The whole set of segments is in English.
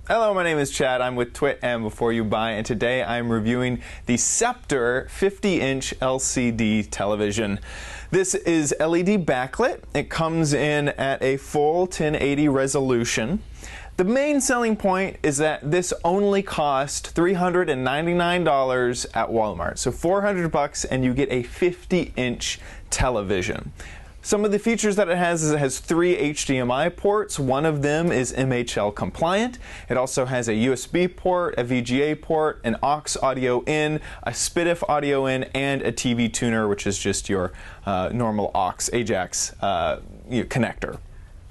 Hello, my name is Chad. I'm with Twit and Before You Buy, and today I'm reviewing the Sceptre 50-inch LCD television. This is LED backlit. It comes in at a full 1080 resolution. The main selling point is that this only cost $399 at Walmart. So $400 and you get a 50-inch television. Some of the features that it has is it has 3 HDMI ports. One of them is MHL compliant. It also has a USB port, a VGA port, an aux audio in, a SPDIF audio in, and a TV tuner, which is just your normal aux AJAX connector.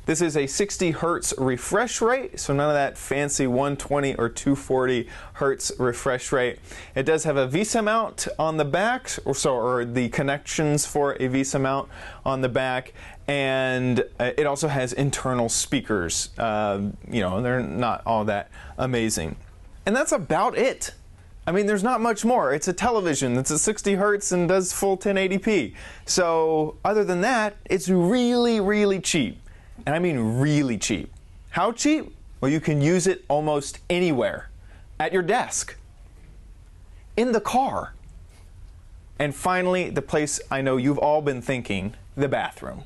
This is a 60 hertz refresh rate, so none of that fancy 120 or 240 hertz refresh rate. It does have a VESA mount on the back, or the connections for a VESA mount on the back, and it also has internal speakers. They're not all that amazing. And that's about it. I mean, there's not much more. It's a television. It's a 60 hertz and does full 1080p. So other than that, it's really, really cheap. And I mean really cheap. How cheap? Well, you can use it almost anywhere. At your desk. In the car. And finally, the place I know you've all been thinking, the bathroom.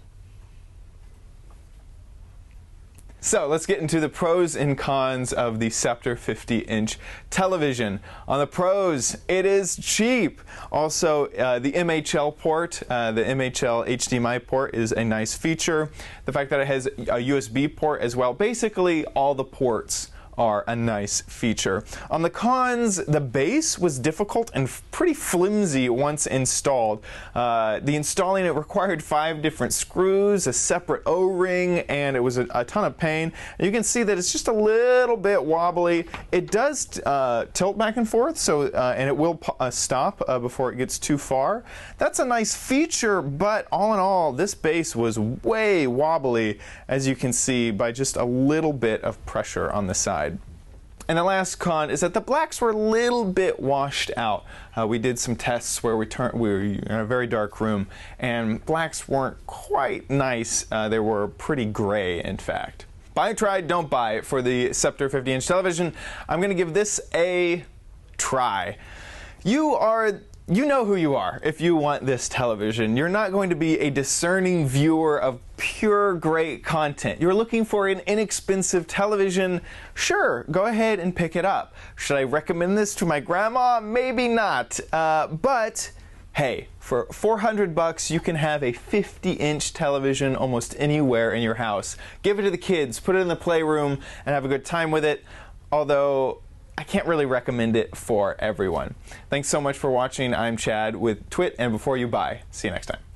So let's get into the pros and cons of the Sceptre 50-inch television. On the pros, it is cheap. Also, the MHL port, the MHL HDMI port is a nice feature. The fact that it has a USB port as well. Basically, all the ports are a nice feature. On the cons, the base was difficult and pretty flimsy once installed. The installing it required 5 different screws, a separate O-ring, and it was a ton of pain. And you can see that it's just a little bit wobbly. It does tilt back and forth, so and it will stop before it gets too far. That's a nice feature, but all in all, this base was way wobbly, as you can see, by just a little bit of pressure on the side. And the last con is that the blacks were a little bit washed out. We did some tests where we were in a very dark room, and blacks weren't quite nice. They were pretty gray, in fact. Buy, try, don't buy for the Sceptre 50-inch television. I'm going to give this a try. You know who you are if you want this television. You're not going to be a discerning viewer of pure great content. You're looking for an inexpensive television. Sure, go ahead and pick it up. Should I recommend this to my grandma? Maybe not. But hey, for $400 you can have a 50-inch television almost anywhere in your house. Give it to the kids, put it in the playroom, and have a good time with it. Although I can't really recommend it for everyone. Thanks so much for watching. I'm Chad with Twit and Before You Buy. See you next time.